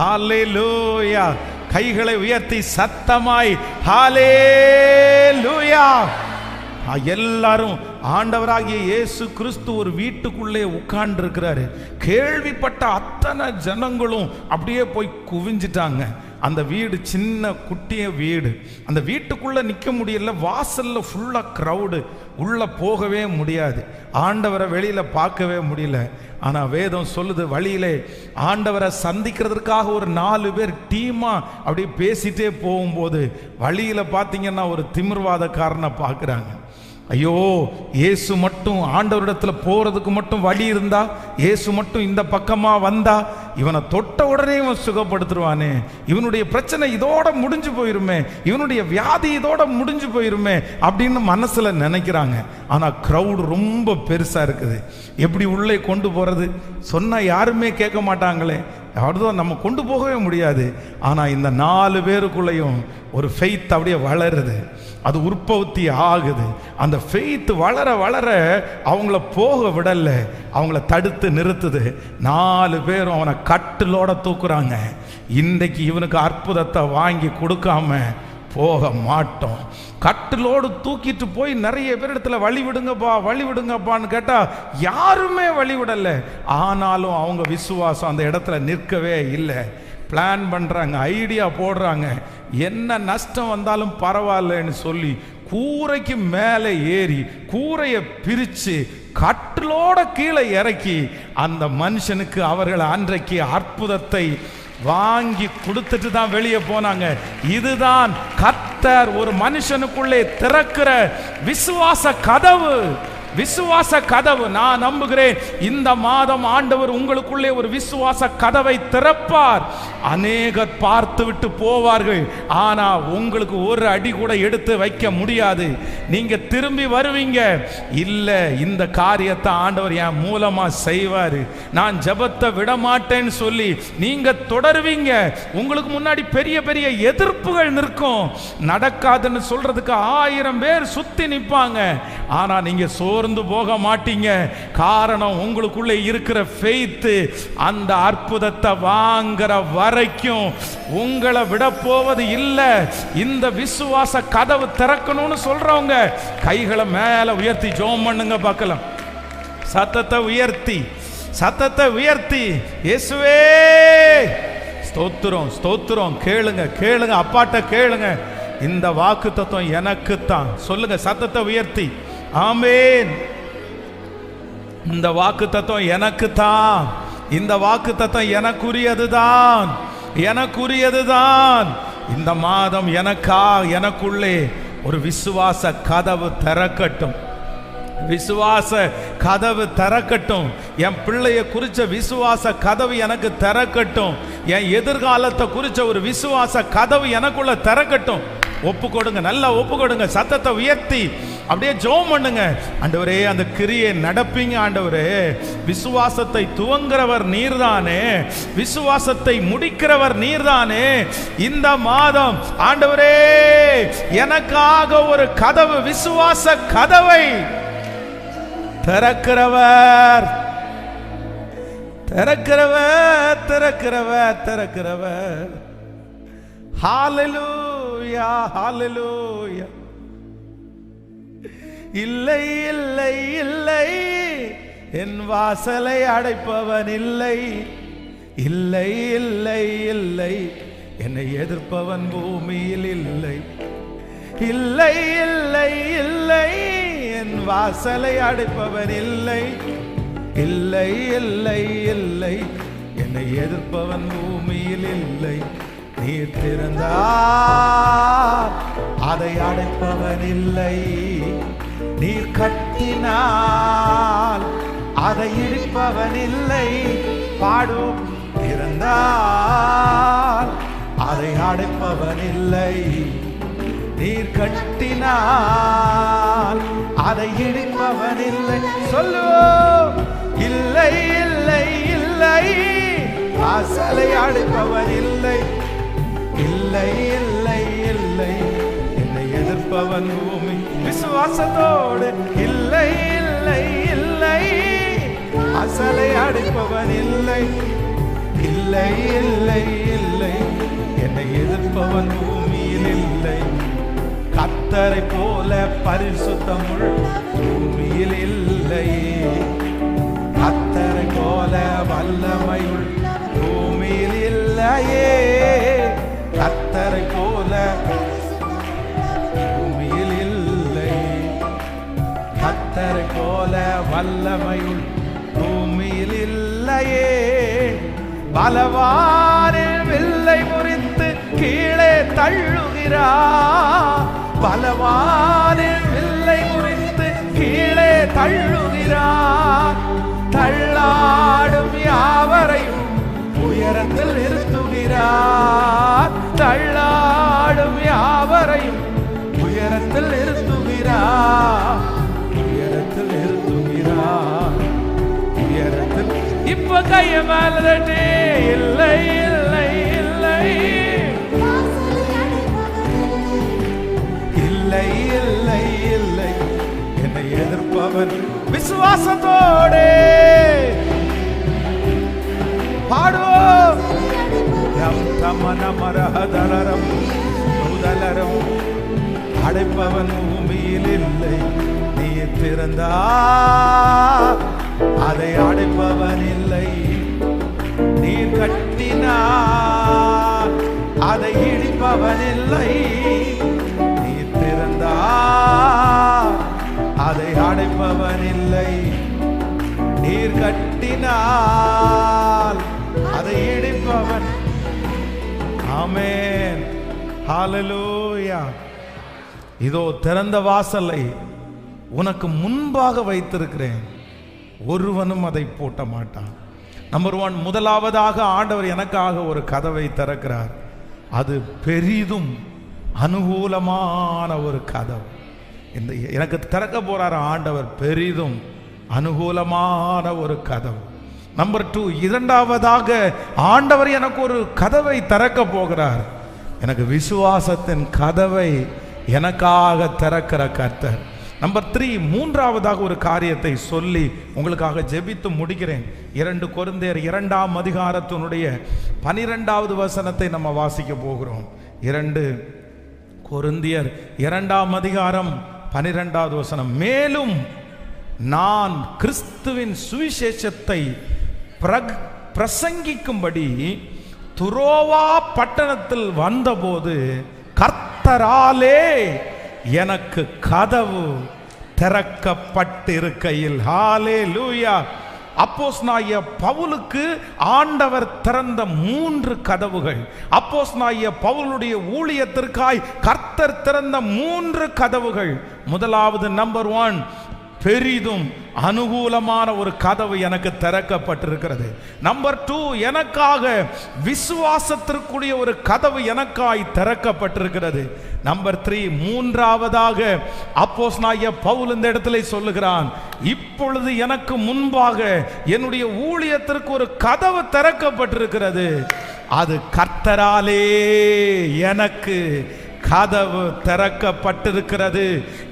ஹல்லேலூயா. கைகளை உயர்த்தி சத்தமாய் ஹல்லேலூயா. எல்லாரும் ஆண்டவராகிய இயேசு கிறிஸ்து ஒரு வீட்டுக்குள்ளே உட்கார்ந்து இருக்கிறாரு. கேள்விப்பட்ட அத்தனை ஜனங்களும் அப்படியே போய் குவிஞ்சிட்டாங்க. அந்த வீடு சின்ன குட்டிய வீடு, அந்த வீட்டுக்குள்ள நிற்க முடியல. வாசல்ல ஃபுல்லா கிரவுடு, உள்ள போகவே முடியாது. ஆண்டவரை வெளியில பார்க்கவே முடியல. ஆனா வேதம் சொல்லுது, வழியிலே ஆண்டவரை சந்திக்கிறதுக்காக ஒரு 4 பேர் டீமா அப்படியே பேசிட்டே போகும்போது வழியில பார்த்தீங்கன்னா ஒரு திமிர்வாதக்காரனை பார்க்குறாங்க. ஐயோ, இயேசு மட்டும் ஆண்டவரிடத்துல போறதுக்கு மட்டும் வழி இருந்தா, இயேசு மட்டும் இந்த பக்கமா வந்தா இவனை தொட்ட உடனே இவன் சுகப்படுத்துருவானே, இவனுடைய பிரச்சனை இதோட முடிஞ்சு போயிருமே, இவனுடைய வியாதி இதோட முடிஞ்சு போயிருமே அப்படின்னு மனசுல நினைக்கிறாங்க. ஆனா கிரவுட் ரொம்ப பெருசா இருக்குது. எப்படி உள்ளே கொண்டு போறது? சொன்னா யாருமே கேட்க மாட்டாங்களே, அவ்வளோதான், நம்ம கொண்டு போகவே முடியாது. ஆனா இந்த 4 பேருக்குள்ளேயும் ஒரு ஃபெய்த் அப்படியே வளருது, அது உற்பத்தி ஆகுது. அந்த ஃபெய்த் வளர வளர அவங்கள போக விடல, அவங்கள தடுத்து நிறுத்துது. 4 பேரும் அவனை கட்டிலோட தூக்குறாங்க. இன்றைக்கு இவனுக்கு அற்புதத்தை வாங்கி கொடுக்காம போக மாட்டோம். கட்டிலோடு தூக்கிட்டு போய் நிறைய பேர் இடத்துல வழி விடுங்கப்பா, வழி விடுங்கப்பான்னு கேட்டா யாருமே வழி விடல. ஆனாலும் அவங்க விசுவாசம் அந்த இடத்துல நிற்கவே இல்லை. பிளான் பண்றாங்க, ஐடியா போடுறாங்க, என்ன நஷ்டம் வந்தாலும் பரவாயில்லன்னு சொல்லி கூரைக்கு மேலே ஏறி கூரையை பிரிச்சு கட்டிலோட கீழே இறக்கி அந்த மனுஷனுக்கு அவர்கள் அன்றைக்கு அற்புதத்தை வாங்கி கொடுத்துட்டு தான் வெளியே போனாங்க. இதுதான் கர்த்தர் ஒரு மனுஷனுக்குள்ளே திறக்கிற விசுவாச கதவு. விசுவாச கதவு. நான் நம்புகிறேன் இந்த மாதம் ஆண்டவர் உங்களுக்குள்ளே ஒரு விசுவாச கதவை திறப்பார். அநேகர் பார்த்து விட்டு போவார்கள், ஆனா உங்களுக்கு ஒரு அடி கூட எடுத்து வைக்க முடியாது. நீங்க திரும்பி வருவீங்க, இல்ல இந்த காரியத்தை ஆண்டவர் என் மூலமா செய்வாரு, நான் ஜெபத்தை விட மாட்டேன்னு சொல்லி நீங்க தொடருவீங்க. உங்களுக்கு முன்னாடி பெரிய பெரிய எதிர்ப்புகள் நிற்கும், நடக்காதுன்னு சொல்றதுக்கு 1000 பேர் சுத்தி நிற்பாங்க. ஆனா நீங்க சோர்ந்து போக மாட்டீங்க. காரணம் உங்களுக்குள்ளே இருக்கிற ஃபெய்த் அந்த அற்புதத்தை வாங்குற வரைக்கும் உங்களை விட போவது இல்லை. இந்த விசுவாச கதவு திறக்கணும்னு சொல்றவங்க கைகளை மேல உயர்த்தி ஜெபம் பண்ணுங்க பார்க்கலாம். சத்தத்தை உயர்த்தி, சத்தத்தை உயர்த்தி, இயேசுவே ஸ்தோத்திரம் ஸ்தோத்திரம். கேளுங்க கேளுங்க, அப்பாட்ட கேளுங்க. இந்த வாக்கு தத்துவம் எனக்குத்தான். சொல்லுங்க சத்தத்தை உயர்த்தி. ஆமென். இந்த வாக்கு தத்துவம் எனக்குத்தான். இந்த வாக்கு தத்துவம் எனக்குரியதுதான், எனக்குரியதுதான். இந்த மாதம் எனக்குள்ளே ஒரு விசுவாச கதவு திறக்கட்டும், விசுவாச கதவு திறக்கட்டும். என் பிள்ளைய குறிச்ச விசுவாச கதவு எனக்கு திறக்கட்டும். என் எதிர்காலத்தை குறிச்ச ஒரு விசுவாச கதவு எனக்குள்ள திறக்கட்டும். ஒப்பு கொடுங்க, நல்லா ஒப்பு கொடுங்க. சத்தத்தை உயர்த்தி அப்படியே ஜெபம் பண்ணுங்க. ஆண்டவரே, அந்த கிரியை நடப்பீங்க ஆண்டவரே. விசுவாசத்தை துவங்குறவர் நீர்தானே, விசுவாசத்தை முடிக்கிறவர் நீர்தானே. இந்த மாதம் ஆண்டவரே எனக்காக ஒரு கதவு, விசுவாச கதவை திறக்கிறவர், திறக்கிறவர், திறக்கிறவர், திறக்கிறவர். ஹல்லேலூயா, ஹல்லேலூயா. இல்லை இல்லை இல்லை, என் வாசலை அடைப்பவன் இல்லை. இல்லை இல்லை இல்லை, என்னை எதிர்ப்பவன் பூமியில் இல்லை. இல்லை இல்லை இல்லை, என் வாசலை அடைப்பவன் இல்லை. இல்லை இல்லை இல்லை, என்னை எதிர்ப்பவன் பூமியில் இல்லை. நீர் திறந்தார் அதை அடைப்பவன் இல்லை. நீர் கட்டினால் அதை இடிப்பவன் இல்லை. பாடும். திறந்தால் அதை அடைப்பவன் இல்லை. நீர் கட்டினால் அதை இடிப்பவன் இல்லை. சொல்லுவோம். இல்லை இல்லை இல்லை, வாசலை அடைப்பவன் இல்லை. இல்லை இல்லை இல்லை, என்னை எதிர்ப்பவன் பூமி. விசுவாசத்தோடு இல்லை இல்லை இல்லை, வாசலை அடைப்பவன் இல்லை. இல்லை இல்லை இல்லை, என்னை எதிர்ப்பவன் பூமியில் இல்லை. கர்த்தரை போல பரிசுத்தமுள்ள பூமியில் இல்லை. கர்த்தரை போல வல்லமையுள் பூமியில் இல்லையே. கர்த்தரை போல பூமியில் இல்லை. கர்த்தரை போல வல்லமையுள் பூமியில் இல்லையே. பலவானே வில்லை முறித்து கீழே தள்ளுகிறார். பலவானே வில்லை முறித்து கீழே தள்ளுகிறார். தள்ளாடும் யாவரையும் உயரத்தில் நிறுத்துகிறார். தள்ளாடும் யாவரையும் உயரத்தில் நிறுத்துகிறார். உயரத்தில் நிறுத்துகிறார். உயரத்தில் இப்ப கைய மேல தட்டி இல்லை இல்லை இல்லை இல்லை இல்லை இல்லை, என்னை எதிர்ப்பவன் விசுவாசத்தோடு பாடுவோம். தமனமரஹதலரம் முதலரம் அடைப்பவன் பூமியில் இல்லை. நீ திறந்தா அதை அடைப்பவன் இல்லை. நீர் கட்டினா அதை இடிப்பவன் இல்லை. நீ திறந்தா அதை அடைப்பவன் இல்லை. நீர் கட்டினால் அதை இடிப்பவன். ஆமென், ஹல்லேலூயா. இதோ திறந்த வாசலை உனக்கு முன்பாக வைத்திருக்கிறேன், ஒருவனும் அதை பூட்ட மாட்டான். நம்பர் 1, முதலாவதாக ஆண்டவர் எனக்காக ஒரு கதவை திறக்கிறார். அது பெரிதும் அனுகூலமான ஒரு கதவு. இந்த எனக்கு திறக்க போறார் ஆண்டவர் பெரிதும் அனுகூலமான ஒரு கதவு. நம்பர் 2, இரண்டாவதாக ஆண்டவர் எனக்கு ஒரு கதவை திறக்க போகிறார். எனக்கு விசுவாசத்தின் கதவை எனக்காக திறக்கிற கர்த்தர். நம்பர் 3, மூன்றாவதாக ஒரு காரியத்தை சொல்லி உங்களுக்காக ஜெபித்து முடிக்கிறேன். 2 கொரிந்தியர் 2ஆம் அதிகாரத்தினுடைய 12வது வசனத்தை நம்ம வாசிக்க போகிறோம். 2 கொரிந்தியர் 2ஆம் அதிகாரம் 12வது வசனம். மேலும் நான் கிறிஸ்துவின் சுவிசேஷத்தை பிரசங்கிக்கும்படி துரோவா பட்டணத்தில் வந்தபோது கர்த்தராலே எனக்கு கதவு திறக்கப்பட்டிருக்கையில், ஹல்லேலூயா. அப்போஸ்தலனாகிய பவுலுக்கு ஆண்டவர் திறந்த 3 கதவுகள். அப்போஸ்தலனாகிய பவுலுடைய ஊழியத்திற்காய் கர்த்தர் திறந்த 3 கதவுகள். முதலாவது நம்பர் 1, பெரிதும் அனுகூலமான ஒரு கதவு எனக்கு திறக்கப்பட்டிருக்கிறது. நம்பர் 2, எனக்காக விசுவாசத்திற்குரிய ஒரு கதவு எனக்காய் திறக்கப்பட்டிருக்கிறது. நம்பர் 3, மூன்றாவதாக அப்போஸ்தலனாகிய பவுல் இந்த இடத்துல சொல்லுகிறான், இப்பொழுது எனக்கு முன்பாக என்னுடைய ஊழியத்திற்கு ஒரு கதவு திறக்கப்பட்டிருக்கிறது. அது கர்த்தராலே எனக்கு கதவு திறக்கப்பட்டிருக்கிறது.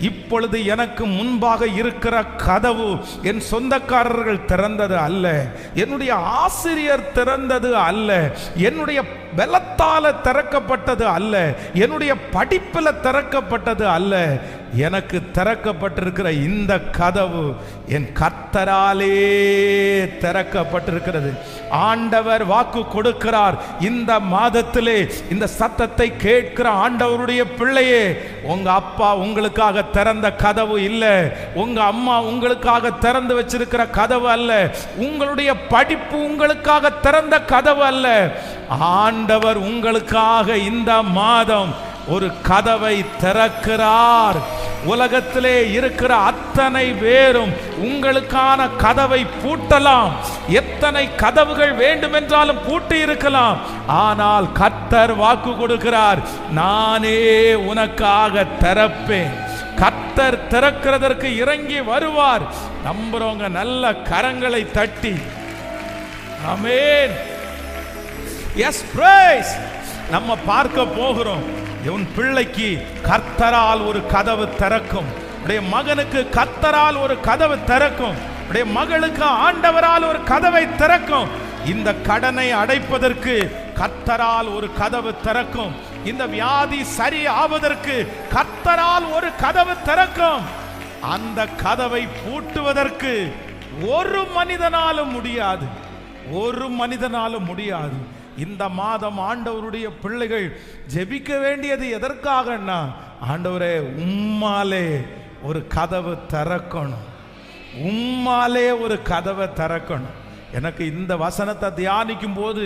இப்பொழுது எனக்கு முன்பாக இருக்கிற கதவு என் சொந்தக்காரர்கள் திறந்தது அல்ல, என்னுடைய ஆசிரியர் திறந்தது அல்ல, என்னுடைய பலத்தால திறக்கப்பட்டது அல்ல, என்னுடைய படிப்பில் திறக்கப்பட்டது அல்ல. எனக்கு திறக்கப்பட்டிருக்கிற இந்த கதவு என் கர்த்தராலே திறக்கப்பட்டிருக்கிறது. ஆண்டவர் வாக்கு கொடுக்கிறார், இந்த மாதத்திலே இந்த சத்தத்தை கேட்கிற ஆண்டவருடைய பிள்ளையே, உங்க அப்பா உங்களுக்காக திறந்த கதவு இல்ல, உங்க அம்மா உங்களுக்காக திறந்து வச்சிருக்கிற கதவு அல்ல, உங்களுடைய படிப்பு உங்களுக்காக திறந்த கதவு அல்ல. ஆண்டவர் உங்களுக்காக இந்த மாதம் ஒரு கதவை திறக்கிறார். உலகத்திலே இருக்கிற அத்தனை பேரும் உங்களுக்கான கதவை பூட்டலாம், எத்தனை கதவுகள் வேண்டுமென்றாலும் பூட்டி இருக்கலாம். ஆனால் கர்த்தர் வாக்கு கொடுக்கிறார், நானே உனக்காக திறப்பேன். கர்த்தர் திறக்கிறதற்கு இறங்கி வருவார். நம்புறவங்க நல்ல கரங்களை தட்டி ஆமென். S price. நம்ம பார்க்க போகிறோம், உன் பிள்ளைக்கு கர்த்தரால் ஒரு கதவு திறக்கும், உடைய மகனுக்கு கர்த்தரால் ஒரு கதவு திறக்கும், உடைய மகளுக்கு ஆண்டவரால் ஒரு கதவை திறக்கும். இந்த கடனை அடைப்பதற்கு கர்த்தரால் ஒரு கதவு திறக்கும். இந்த வியாதி சரி ஆவதற்கு கர்த்தரால் ஒரு கதவு திறக்கும். அந்த கதவை பூட்டுவதற்கு ஒரு மனிதனாலும் முடியாது, ஒரு மனிதனாலும் முடியாது. இந்த மாதம் ஆண்டவருடைய பிள்ளைகள் ஜெபிக்க வேண்டியது எதற்காகன்னா, ஆண்டவரே உம்மாலே ஒரு கதவு திறக்கணும், உம்மாலே ஒரு கதவை திறக்கணும். எனக்கு இந்த வசனத்தை தியானிக்கும் போது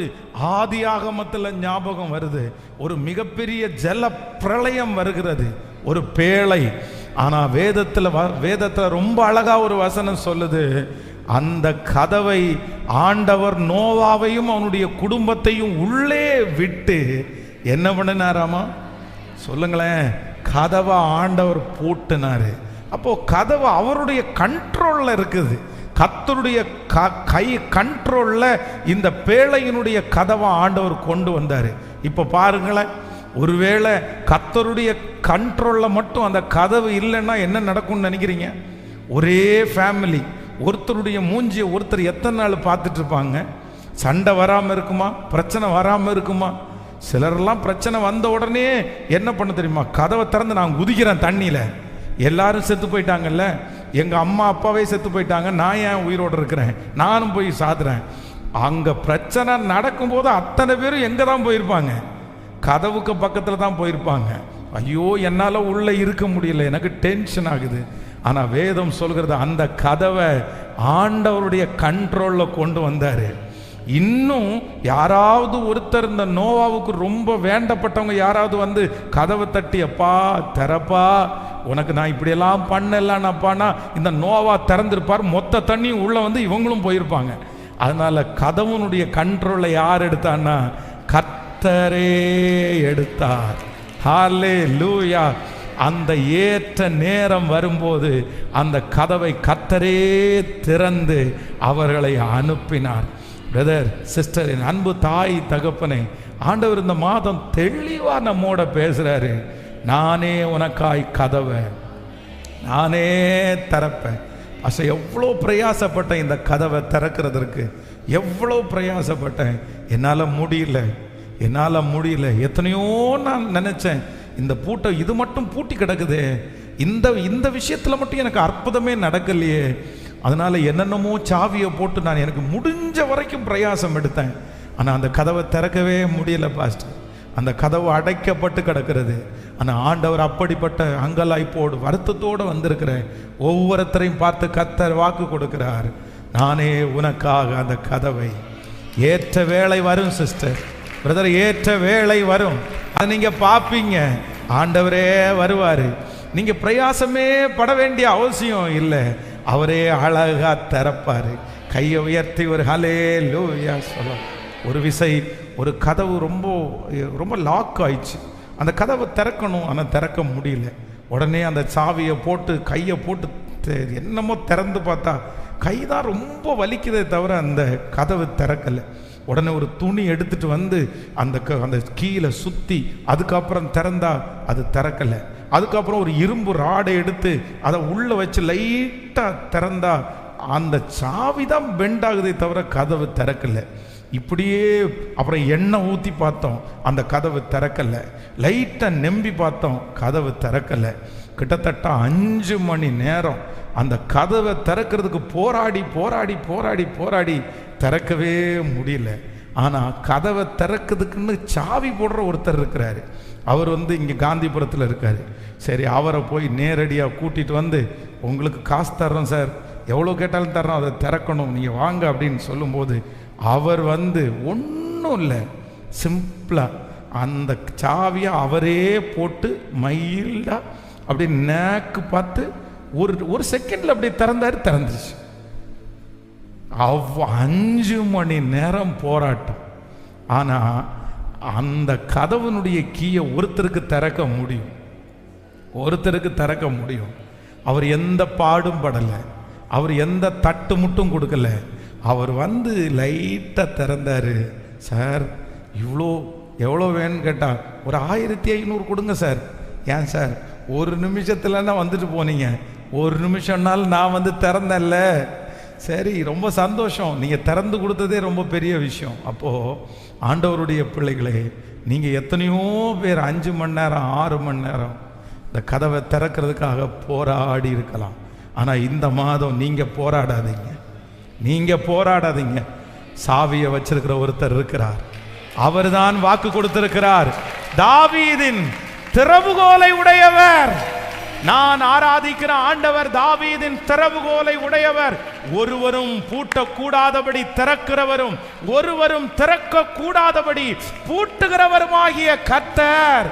ஆதியாகமத்தில் ஞாபகம் வருது. ஒரு மிகப்பெரிய ஜல பிரளயம் வருகிறது, ஒரு பேழை. ஆனால் வேதத்தில் ரொம்ப அழகா ஒரு வசனம் சொல்லுது, அந்த கதவை ஆண்டவர் நோவாவையும் அவனுடைய குடும்பத்தையும் உள்ளே விட்டு என்ன பண்ணினாராமா? சொல்லுங்களேன். கதவை ஆண்டவர் பூட்டினாரு. அப்போ கதவு அவருடைய கண்ட்ரோல்ல இருக்குது. கர்த்தருடைய கை கண்ட்ரோல்ல இந்த பேழையினுடைய கதவை ஆண்டவர் கொண்டு வந்தாரு. இப்ப பாருங்களேன், ஒருவேளை கர்த்தருடைய கண்ட்ரோல்ல மட்டும் அந்த கதவு இல்லைன்னா என்ன நடக்கும்னு நினைக்கிறீங்க? ஒரே ஃபேமிலி, ஒருத்தருடைய மூஞ்சியை ஒருத்தர் எத்தனை நாள் பார்த்துட்டு இருப்பாங்க? சண்டை வராமல் இருக்குமா? பிரச்சனை வராமல் இருக்குமா? சிலரெல்லாம் பிரச்சனை வந்த உடனே என்ன பண்ண தெரியுமா? கதவை திறந்து நான் குதிக்கிறேன் தண்ணியில். எல்லாரும் செத்து போயிட்டாங்கல்ல, எங்கள் அம்மா அப்பாவே செத்து போயிட்டாங்க, நான் ஏன் உயிரோடு இருக்கிறேன்? நானும் போய் சாதுறேன். அங்கே பிரச்சனை நடக்கும்போது அத்தனை பேரும் எங்கே தான் போயிருப்பாங்க? கதவுக்கு பக்கத்தில் தான் போயிருப்பாங்க. ஐயோ என்னால் உள்ளே இருக்க முடியல, எனக்கு டென்ஷன் ஆகுது. ஆனால் வேதம் சொல்கிறது அந்த கதவை ஆண்டவருடைய கண்ட்ரோலில் கொண்டு வந்தார். இன்னும் யாராவது ஒருத்தர் இந்த நோவாவுக்கு ரொம்ப வேண்டப்பட்டவங்க யாராவது வந்து கதவை தட்டி, அப்பா திறப்பா, உனக்கு நான் இப்படியெல்லாம் பண்ணலான்னாப்பானா இந்த நோவா திறந்திருப்பார், மொத்த தண்ணியும் உள்ள வந்து இவங்களும் போயிருப்பாங்க. அதனால கதவுனுடைய கண்ட்ரோலை யார் எடுத்தான்னா கர்த்தரே எடுத்தார். ஹல்லேலூயா. அந்த ஏற்ற நேரம் வரும்போது அந்த கதவை கர்த்தரே திறந்து அவர்களை அனுப்பினார். பிரதர் சிஸ்டர், என் அன்பு தாய் தகப்பனே, ஆண்டவர் இந்த மாதம் தெளிவா நம்மோட பேசுறாரு. நானே உனக்காய் கதவை நானே திறப்பேன். அசை எவ்வளோ பிரயாசப்பட்டேன் இந்த கதவை திறக்கிறதுக்கு, எவ்வளோ பிரயாசப்பட்டேன். என்னால் முடியல. எத்தனையோ நான் நினைச்சேன், இந்த பூட்டை இது மட்டும் பூட்டி கிடக்குது, இந்த விஷயத்தில் மட்டும் எனக்கு அற்புதமே நடக்கலையே. அதனால என்னென்னமோ சாவியை போட்டு நான் எனக்கு முடிஞ்ச வரைக்கும் பிரயாசம் எடுத்தேன். ஆனால் அந்த கதவை திறக்கவே முடியல பாஸ்டர். அந்த கதவு அடைக்கப்பட்டு கிடக்கிறது. ஆனால் ஆண்டவர் அப்படிப்பட்ட அங்கலாய்ப்போடு வருத்தத்தோடு வந்திருக்கிற ஒவ்வொருத்தரையும் பார்த்து கர்த்தர் வாக்கு கொடுக்கிறார், நானே உனக்காக அந்த கதவை. ஏற்ற வேளை வரும் சிஸ்டர், பிரதர், ஏற்ற வேளை வரும். அதை நீங்கள் பார்ப்பீங்க. ஆண்டவரே வருவார். நீங்கள் பிரயாசமே பட வேண்டிய அவசியம் இல்லை, அவரே அழகா திறப்பார். கையை உயர்த்தி ஒரு ஹல்லேலூயா சொல்ல. ஒரு விசை ஒரு கதவு ரொம்ப ரொம்ப லாக் ஆயிடுச்சு. அந்த கதவை திறக்கணும், ஆனால் திறக்க முடியல. உடனே அந்த சாவியை போட்டு கையை போட்டு என்னமோ திறந்து பார்த்தா கை தான் ரொம்ப வலிக்குதே தவிர அந்த கதவு திறக்கலை. உடனே ஒரு துணி எடுத்துட்டு வந்து அந்த கீழே சுற்றி அதுக்கப்புறம் திறந்தா அது திறக்கலை. அதுக்கப்புறம் ஒரு இரும்பு ராடை எடுத்து அதை உள்ளே வச்சு லைட்டாக திறந்தா அந்த சாவி தான் பெண்ட் ஆகுதே தவிர கதவு திறக்கலை. இப்படியே அப்புறம் எண்ணெய் ஊற்றி பார்த்தோம், அந்த கதவு திறக்கலை. லைட்டாக நம்பி பார்த்தோம், கதவு திறக்கலை. கிட்டத்தட்ட 5 மணி நேரம் அந்த கதவை திறக்கிறதுக்கு போராடி திறக்கவே முடியல. ஆனால் கதவை திறக்கிறதுக்குன்னு சாவி போடுற ஒருத்தர் இருக்கிறாரு. அவர் இங்கே காந்திபுரத்தில் இருக்கார். சரி, அவரை போய் நேரடியாக கூட்டிகிட்டு வந்து, உங்களுக்கு காசு தர்றோம் சார், எவ்வளோ கேட்டாலும் தர்றோம், அதை திறக்கணும், நீங்கள் வாங்க அப்படின்னு சொல்லும்போது அவர் ஒன்றும் இல்லை, சிம்பிளாக அந்த சாவியை அவரே போட்டு மைல்டாக அப்படி நேக்கு பார்த்து ஒரு செகண்டில் அப்படி திறந்துருச்சு. 5 மணி நேரம் போராட்டம். ஆனால் அந்த கதவனுடைய கீயை ஒருத்தருக்கு திறக்க முடியும். அவர் எந்த பாடும் படலை, அவர் எந்த தட்டு முட்டும் கொடுக்கல. அவர் லைட்டாக திறந்தாரு. சார் எவ்வளோ வேணும்னு கேட்டால் ஒரு 1500 கொடுங்க சார். ஏன் சார், ஒரு நிமிஷத்துலன்னா வந்துட்டு போனீங்க, ஒரு நிமிஷம்னாலும் நான் திறந்தேன்ல, சரி, ரொம்ப சந்தோஷம், நீங்கள் திறந்து கொடுத்ததே ரொம்ப பெரிய விஷயம். அப்போது ஆண்டவருடைய பிள்ளைகளே, நீங்கள் எத்தனையோ பேர் 5 மணி நேரம் 6 மணி நேரம் இந்த கதவை திறக்கிறதுக்காக போராடி இருக்கலாம். ஆனால் இந்த மாதம் நீங்கள் போராடாதீங்க, நீங்கள் போராடாதீங்க. சாவியை வச்சிருக்கிற ஒருத்தர் இருக்கிறார், அவர் தான் வாக்கு கொடுத்திருக்கிறார். தாவீதின் திறவுகோலை உடையவர், நான் ஆராதிக்கிற ஆண்டவர் தாவீதின் திறவுகோலை உடையவர். ஒருவரும் பூட்டக்கூடாதபடி திறக்கிறவரும் ஒருவரும் திறக்க கூடாதபடி பூட்டுகிறவருமாகிய கர்த்தர்.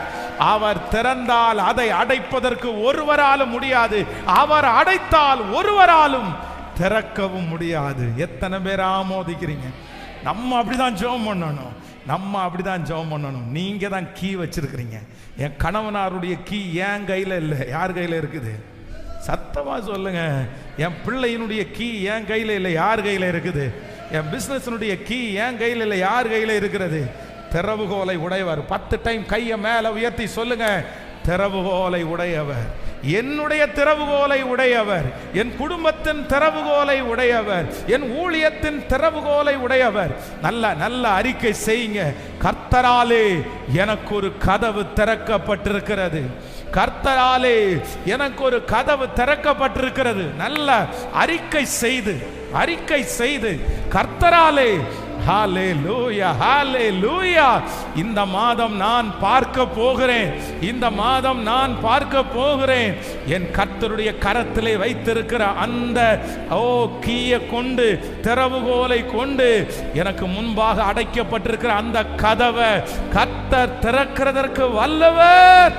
அவர் திறந்தால் அதை அடைப்பதற்கு ஒருவராலும் முடியாது, அவர் அடைத்தால் ஒருவராலும் திறக்கவும் முடியாது. எத்தனை பேர் ஆமோதிக்கிறீங்க? நம்ம அப்படிதான் ஜெபம் பண்ணணும், நம்ம அப்படிதான் ஜெபம் பண்ணணும். நீங்க தான் கீ வச்சிருக்கிறீங்க. என் கணவனாருடைய கீ என் கையில் இல்லை, யார் கையில் இருக்குது? சத்தமா சொல்லுங்க. என் பிள்ளையினுடைய கீ என் கையில் இல்லை, யார் கையில் இருக்குது? என் பிசினஸினுடைய கீ என் கையில் இல்லை, யார் கையில் இருக்கிறது? திறவுகோலை உடையவர். 10 டைம் கையை மேல உயர்த்தி சொல்லுங்க, திறவுகோலை உடையவர், என்னுடைய திறவுகோலை உடையவர், என் குடும்பத்தின் திறவுகோலை உடையவர், என் ஊழியத்தின் திறவுகோலை உடையவர். நல்ல நல்ல அறிக்கை செய்யுங்க. கர்த்தராலே எனக்கு ஒரு கதவு திறக்கப்பட்டிருக்கிறது, கர்த்தராலே எனக்கு ஒரு கதவு திறக்கப்பட்டிருக்கிறது. நல்ல அறிக்கை செய்து கர்த்தராலே, ஹல்லேலூயா, ஹல்லேலூயா. இந்த மாதம் நான் பார்க்க போகிறேன், இந்த மாதம் நான் பார்க்க போகிறேன். என் கர்த்தருடைய கரத்திலே வைத்திருக்கிற அந்த கீயை கொண்டு, திறவுகோலை கொண்டு, எனக்கு முன்பாக அடைக்கப்பட்டிருக்கிற அந்த கதவை கர்த்தர் திறக்கிறதற்கு வல்லவர்.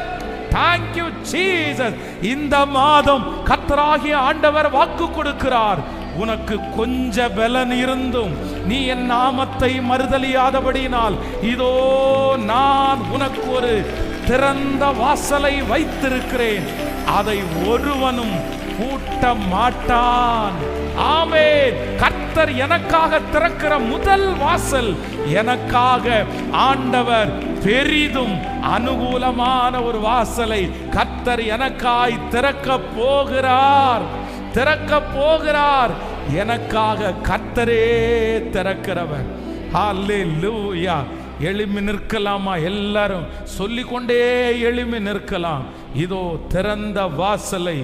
Thank you Jesus. இந்த மாதம் கர்த்தராகிய ஆண்டவர் வாக்கு கொடுக்கிறார், உனக்கு கொஞ்ச பலன் இருந்தும் நீ என் நாமத்தை மறுதலியாதபடியினால் இதோ நான் உனக்கு ஒரு திறந்த வாசலை வைத்திருக்கிறேன், அதை ஒருவனும் பூட்ட மாட்டான். ஆமென். கர்த்தர் எனக்காக திறக்கிற முதல் வாசல், எனக்காக ஆண்டவர் பெரிதும் அனுகூலமான ஒரு வாசலை கர்த்தர் எனக்காய் திறக்க போகிறார். எனக்காக கர்த்தரே திறக்கிறவர். ஹல்லேலூயா. எழும்பி நிற்கலாமா? எல்லாரும் சொல்லிக்கொண்டே எழும்பி நிற்கலாம். இதோ திறந்த வாசலை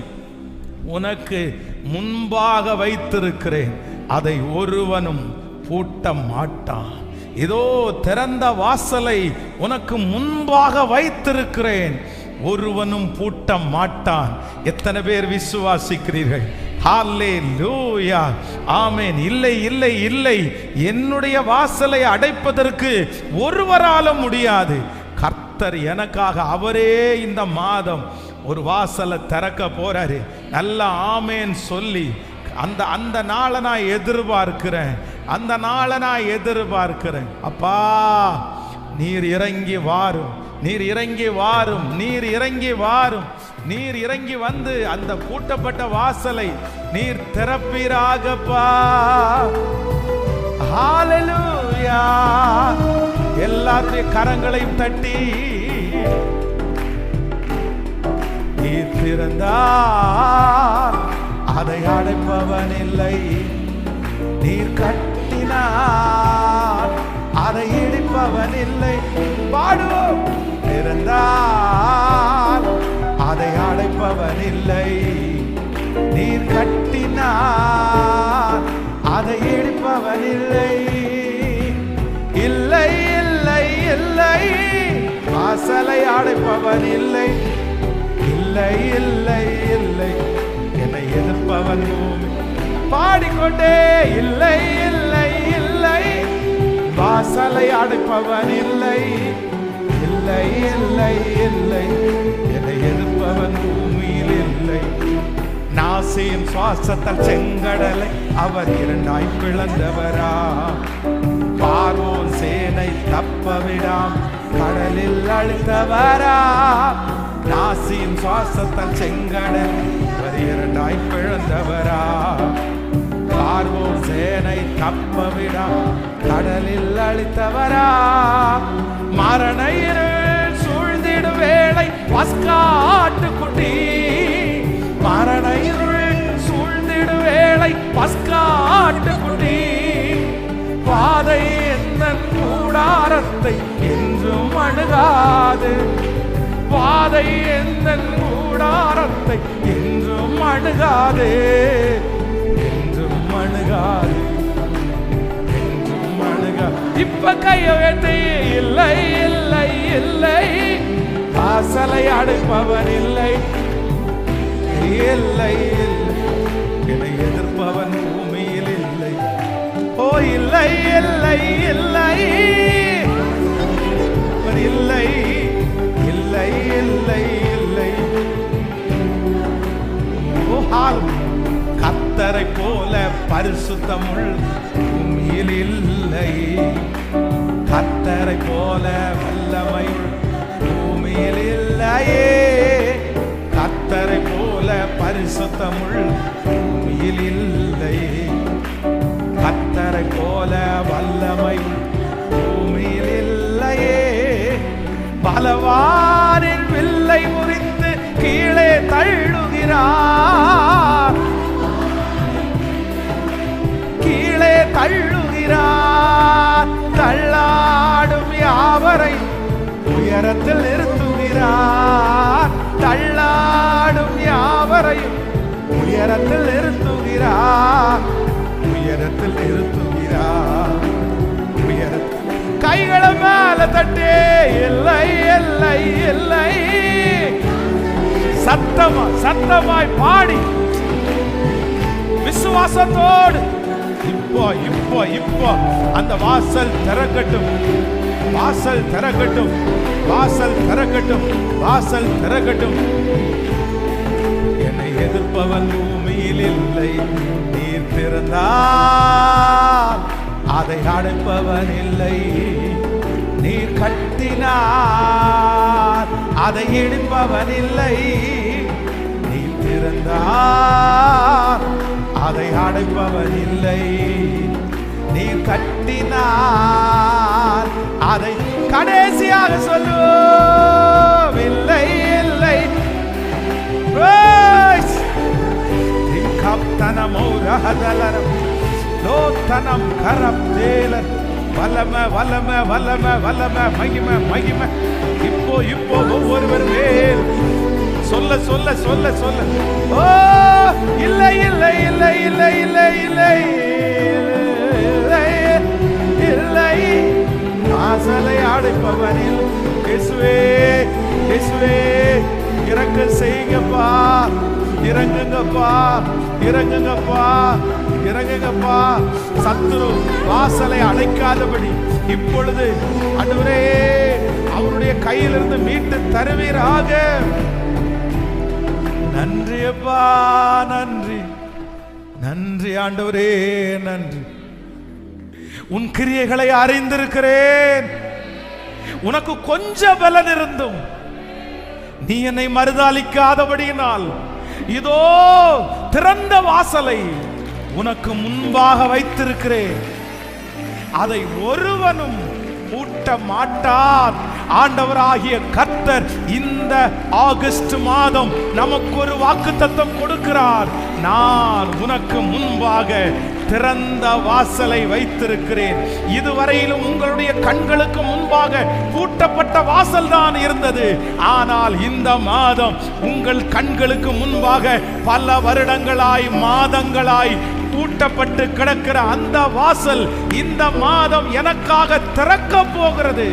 உனக்கு முன்பாக வைத்திருக்கிறேன், அதை ஒருவனும் பூட்ட மாட்டான். இதோ திறந்த வாசலை உனக்கு முன்பாக வைத்திருக்கிறேன், ஒருவனும் பூட்ட மாட்டான். எத்தனை பேர் விசுவாசிக்கிறீர்கள்? ஹல்லேலூயா, ஆமென். இல்லை இல்லை இல்லை, என்னுடைய வாசலை அடைப்பதற்கு ஒருவராலும் முடியாது. கர்த்தர் எனக்காக, அவரே இந்த மாதம் ஒரு வாசலை திறக்க போறாரு. நல்ல ஆமேன் சொல்லி அந்த நாளை நான் எதிர்பார்க்கிறேன், அந்த நாளை நான் எதிர்பார்க்கிறேன். அப்பா, நீர் இறங்கி வாரும், நீர் இறங்கி வாரும், நீர் இறங்கி வாரும், நீர் இறங்கி வந்து அந்த பூட்டப்பட்ட வாசலை நீர் திறப்பீராகப்பா. ஹல்லேலூயா. எல்லாருடைய கரங்களையும் தட்டி, நீர் திறந்தார் அதை அடைப்பவன் இல்லை, நீர் கட்டினார் அதை இடிப்பவன் இல்லை. பாடுவோம். திறந்தார் அதை அடைப்பவன் இல்லை, நீர் கட்டினார் அதை இடிப்பவன் இல்லை. இல்லை இல்லை இல்லை, வாசலை அடைப்பவன் இல்லை. இல்லை இல்லை இல்லை, என்னை எதிர்ப்பவன் பூமி. பாடிக்கொண்டே, இல்லை இல்லை இல்லை, வாசலை அடைப்பவன் இல்லை. இல்லை இல்லை இல்லை, என்னை எதிர்ப்பவன் பூமியில் இல்லை. நாசியின் சுவாசத்தால் செங்கடலை அவர் 2ஆய் பிளந்தவரா, பார்வோன் சேனை தப்பவிடாம் கடலில் அழித்தவரா. நாசியின் சுவாசத்தால் செங்கடல் அவர் 2ஆய் பிளந்தவரா, பார்வோன் சேனை தப்பவிடாம் கடலில் அழித்தவரா. மரண இருள் சூழ்ந்திடும் வேளை பஸ்காட்டுக்குட்டி, மரண இருள் சூழ்ந்திடும் வேளை பஸ்கா அணுகாது, வாதை எந்த கூடாரத்தை என்றும் அணுகாது, என்றும் அணுகாது, என்றும் அணுகாது. இப்ப கையை வைத்து இல்லை இல்லை இல்லை, வாசலை அடைப்பவன் இல்லை இல்லை இல்லை, என்னை எதிர்ப்பவன் பூமியில் இல்லை. ஓ இல்லை இல்லை இல்லை இல்லை இல்லை இல்லை இல்லை. கர்த்தரை போல பரிசுத்தமுள்ள பூமியில் இல்லை, கர்த்தரை போல வல்லமையுள்ள பூமியில் இல்லையே, கர்த்தரை போல பரிசுத்தமுள்ள பூமியில் இல்லை, கர்த்தரை போல வல்லமையுள்ள பூமியில் இல்லையே. பலவானின் வில்லை முறித்து கீழே தள்ளுகிறார், கீழே தள்ளுகிறார், தள்ளாடும் யாவரை உயரத்தில் நிறுத்துகிறார், தள்ளாடும் யாவரையும் உயரத்தில் நிறுத்துகிறார், உயரத்தில் நிறுத்துகிறார், உயரத்தில். கைகளை மேல தட்டே இல்லை இல்லை இல்லை, சத்தமா சத்தமாய் பாடி விசுவாசத்தோடு இப்போ இப்போ இப்போ அந்த வாசல் திறக்கட்டும், வாசல் திறக்கட்டும், வாசல் திறக்கட்டும், வாசல் திறக்கட்டும். என்னை எதிர்ப்பவன் பூமியில் இல்லை, நீர் திறந்தால் அதை அடைப்பவன் இல்லை, நீர் கட்டினார் அதை இடிப்பவன் இல்லை, நீர் திறந்தார் அதை அடைப்பவன் இல்லை, நீர் கட்டினார் அதை. கடைசியாக சொல்லுவோம் இல்லை இல்லை. லோத்தனம் கரம் தேலர் வல்லம வல்லம வல்லம வல்லம மகிம மகிம. இப்போ இப்போ ஒவ்வொருவர் மேல் சொல்ல சொல்ல சொல்ல சொல்ல. ஓ இல்லை இல்லை இல்லை இல்லை இல்லை இல்லை இல்லை, வாசலை அடைப்பவனில் இயேசுவே இயேசுவே இரக்கம் செய்யுங்கப்பா, இறங்குங்கப்பா இறங்குங்கப்பா இறங்குங்கப்பா. சத்துரு வாசலை அடைக்காதபடி இப்பொழுது ஆண்டவரே அவருடைய கையிலிருந்து மீட்டு தருவீராக. நன்றி அப்பா, நன்றி நன்றி ஆண்டவரே நன்றி. உன் கிரியைகளை அறிந்திருக்கிறேன், உனக்கு கொஞ்சம் பலன் இருந்தும் நீ என்னை மறுதலிக்காதபடியினால் இதோ திறந்த வாசலை உனக்கு முன்பாக வைத்திருக்கிறேன், அதை ஒருவனும் பூட்ட மாட்டார். ஆண்டவராகிய கர்த்தர் இந்த ஆகஸ்ட் மாதம் நமக்கு ஒரு வாக்குத்தத்தம் கொடுக்கிறார். நான் உனக்கு முன்பாக திறந்த வாசலை வைத்திருக்கிறேன். இதுவரையிலும் உங்களுடைய கண்களுக்கு முன்பாக பூட்டப்பட்ட வாசல் தான் இருந்தது. ஆனால் இந்த மாதம் உங்கள் கண்களுக்கு முன்பாக பல வருடங்களாய் மாதங்களாய் பூட்டப்பட்டு கிடக்கிற அந்த வாசல் இந்த மாதம் எனக்காக திறக்க போகிறது.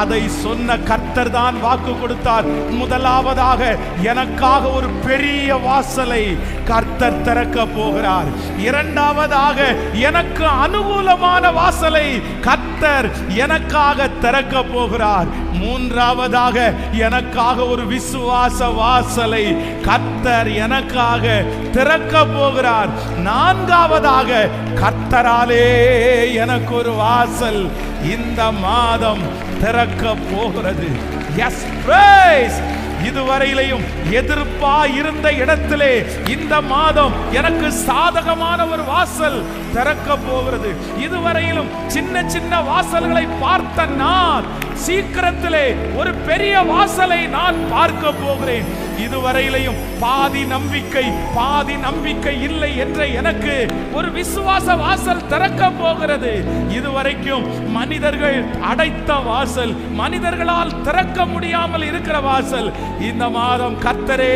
அதை சொன்ன கர்த்தர் தான் வாக்கு கொடுத்தார். முதலாவதாக எனக்காக ஒரு பெரிய வாசலை கர்த்தர் திறக்க போகிறார். இரண்டாவதாக எனக்கு அனுகூலமான வாசலை கர்த்தர் எனக்காக திறக்க போகிறார். மூன்றாவதாக எனக்காக ஒரு விசுவாச வாசலை கர்த்தர் எனக்காக திறக்க போகிறார். நான்காவதாக கர்த்தராலே எனக்கு ஒரு வாசல் இந்த மாதம் திறக்க போகிறது. S price. இதுவரையிலையும் எதிர்ப்பா இருந்த இடத்திலே இந்த மாதம் எனக்கு சாதகமான ஒரு வாசல் திறக்க போகிறது. இதுவரையிலும் சின்ன சின்ன வாசல்களை பார்த்த நான் சீக்கிரத்திலே ஒரு பெரிய வாசலை நான் பார்க்க போகிறேன். இதுவரையிலையும் பாதி நம்பிக்கை இல்லை என்ற எனக்கு ஒரு விசுவாச வாசல் திறக்க போகிறது. இதுவரைக்கும் மனிதர்கள் அடைத்த வாசல், மனிதர்களால் திறக்க முடியாமல் இருக்கிற வாசல், இந்த மாதம் கர்த்தரே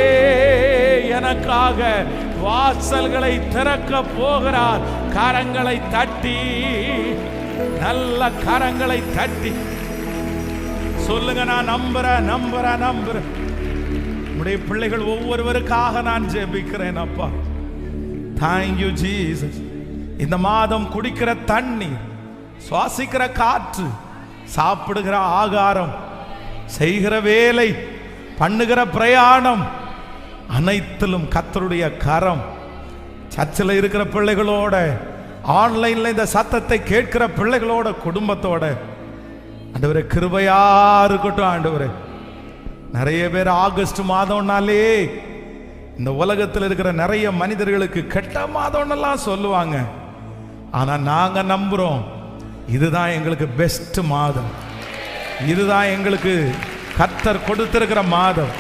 எனக்காக வாசல்களை திறக்க போகிறார். கரங்களை தட்டி, நல்ல கரங்களை தட்டி சொல்லுங்க, நான் நம்புறேன், நம்புறேன், நம்புறேன். உடைய பிள்ளைகள் ஒவ்வொருவருக்காக நான் ஜெபிக்கிறேன் அப்பா. Thank you Jesus. இந்த மாதம் குடிக்கிற தண்ணீர், சுவாசிக்கிற காற்று, சாப்பிடுகிற ஆகாரம், செய்கிற வேலை, பண்ணுகிற பிரயாணம், அனைத்திலும் கர்த்தருடைய கரம். சர்ச்சில் இருக்கிற பிள்ளைகளோட, ஆன்லைன்ல இந்த சத்தத்தை கேட்கிற பிள்ளைகளோட, குடும்பத்தோட ஆண்டவரே கிருபையா இருக்கட்டும். ஆண்டவரே, நிறைய பேர் ஆகஸ்ட் மாதம்னாலே இந்த உலகத்தில் இருக்கிற நிறைய மனிதர்களுக்கு கெட்ட மாதம்னெல்லாம் சொல்லுவாங்க. ஆனா நாங்க நம்புறோம், இதுதான் எங்களுக்கு பெஸ்ட் மாதம், இதுதான் எங்களுக்கு கர்த்தர் கொடுத்திருக்கிற மாதம்,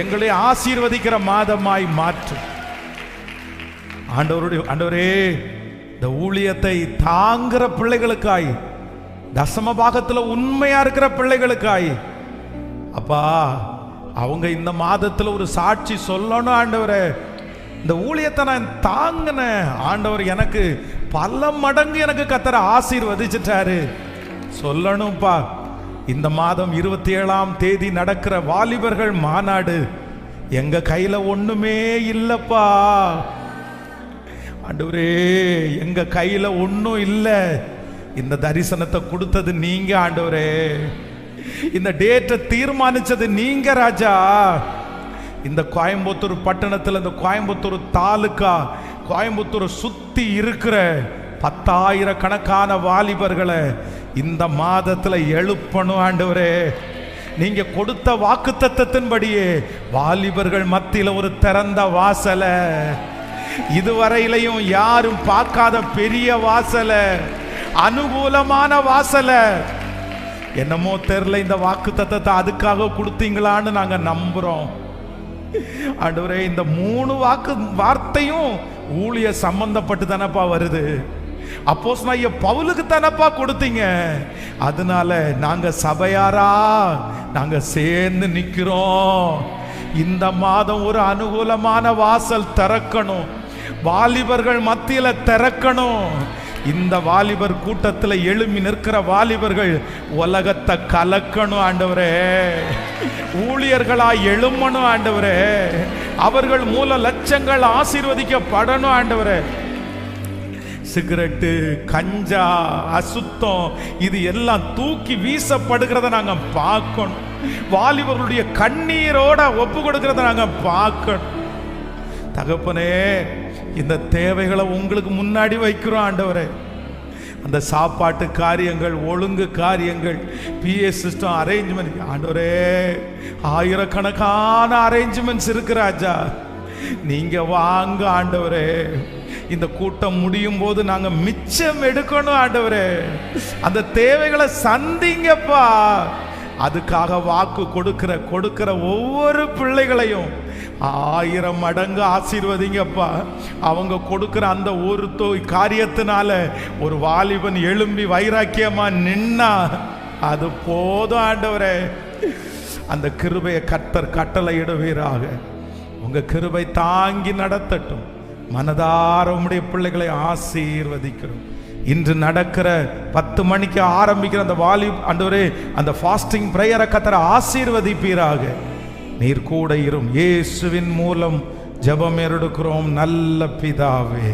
எங்களை ஆசீர்வதிக்கிற மாதமாய் மாற்றும். ஆண்டவரே, இந்த ஊழியத்தை தாங்குற பிள்ளைகளுக்காய், தசம பாகத்தில் உண்மையா இருக்கிற பிள்ளைகளுக்காய் அப்பா, அவங்க இந்த மாதத்தில் ஒரு சாட்சி சொல்லணும். ஆண்டவரே, இந்த ஊழியத்தை நான் தாங்கின ஆண்டவர் எனக்கு பல மடங்கு எனக்கு கர்த்தர் ஆசீர்வதிச்சிட்டாரு சொல்லணும்ப்பா. இந்த மாதம் 27ஆம் தேதி நடக்கிற வாலிபர்கள் மாநாடு எங்க கையில ஒண்ணுமே இல்லப்பா. ஆண்டவரே, எங்க கையில ஒன்றும் இல்லை. இந்த தரிசனத்தை கொடுத்தது நீங்க ஆண்டவரே, இந்த டேட்டை தீர்மானிச்சது நீங்க ராஜா. இந்த கோயம்புத்தூர் பட்டணத்தில், இந்த கோயம்புத்தூர் தாலுகா, கோயம்புத்தூர் சுத்தி இருக்கிற 10,000 கணக்கான வாலிபர்களை இந்த மாதத்துல எழுப்பணும் ஆண்டவரே. நீங்க கொடுத்த வாக்குத்தத்தத்தின்படியே வாலிபர்கள் மத்தியில் ஒரு திறந்த வாசல, இதுவரையிலையும் யாரும் பார்க்காத பெரிய வாசல, அனுகூலமான வாசல. என்னமோ தெரியல, இந்த வாக்குத்தத்தத்தை அதுக்காக கொடுத்தீங்களான்னு நாங்க நம்புறோம் ஆண்டவரே. இந்த 3 வார்த்தையும் ஊழிய சம்பந்தப்பட்டு தானப்பா வருது. அப்போஸ்தலனாகிய பவுலுக்கு தானப்பா கொடுத்தீங்க. அதனால நாங்க சபையாரா நாங்க சேர்ந்து நிக்கிறோம். இந்த மாதம் ஒரு அனுகூலமான வாசல் திறக்கணும், வாலிபர்கள் மத்தியில திறக்கணும். இந்த வாலிபர் கூட்டத்தில் எழும்பி நிற்கிற வாலிபர்கள் உலகத்தை கலக்கணும் ஆண்டவரே. ஊழியர்களாய் எழும்பணும் ஆண்டவரே. அவர்கள் மூல லட்சங்கள் ஆசீர்வதிக்கப்படணும் ஆண்டவரே. சிகரெட்டு, கஞ்சா, அசுத்தம், இது எல்லாம் தூக்கி வீசப்படுகிறத நாங்க பார்க்கணும். வாலிபர்களுடைய கண்ணீரோட ஒப்பு கொடுக்கிறத நாங்க பார்க்கணும். தகப்பனே, இந்த தேவைகளை உங்களுக்கு முன்னாடி வைக்கிறோம் ஆண்டவரே. அந்த சாப்பாட்டு காரியங்கள், ஒழுங்கு காரியங்கள், PA சிஸ்டம் அரேஞ்ச்மெண்ட் ஆண்டவரே, ஆயிரக்கணக்கான அரேஞ்ச்மெண்ட்ஸ் இருக்கு ராஜா. நீங்க வாங்க ஆண்டவரே. இந்த கூட்டம் முடியும் போது நாங்க மிச்சம் எடுக்கணும் ஆண்டவரே. அந்த தேவைகளை சந்திங்கப்பா. அதுக்காக வாக்கு கொடுக்கிற ஒவ்வொரு பிள்ளைகளையும் 1000 மடங்கு ஆசீர்வதிங்கப்பா. அவங்க கொடுக்கிற அந்த ஒரு காரியத்தினால ஒரு வாலிபன் எழும்பி வைராக்கியமா நின்னா அது போதும் ஆண்டவரே. அந்த கிருபையை கர்த்தர் கட்டளையிடுவீராக. உங்க கிருபை தாங்கி நடத்தட்டும். மனதார உம்முடைய பிள்ளைகளை ஆசீர்வதிக்கிறோம். இன்று நடக்கிற 10 மணிக்கு ஆரம்பிக்கிற அந்த ஆண்டவரே, அந்த ஃபாஸ்டிங் பிரேயரை கர்த்தர் ஆசீர்வதிப்பீராக. நீர் கூட இரும். இயேசுவின் மூலம் ஜெபம் எடுக்கிறோம் நல்ல பிதாவே.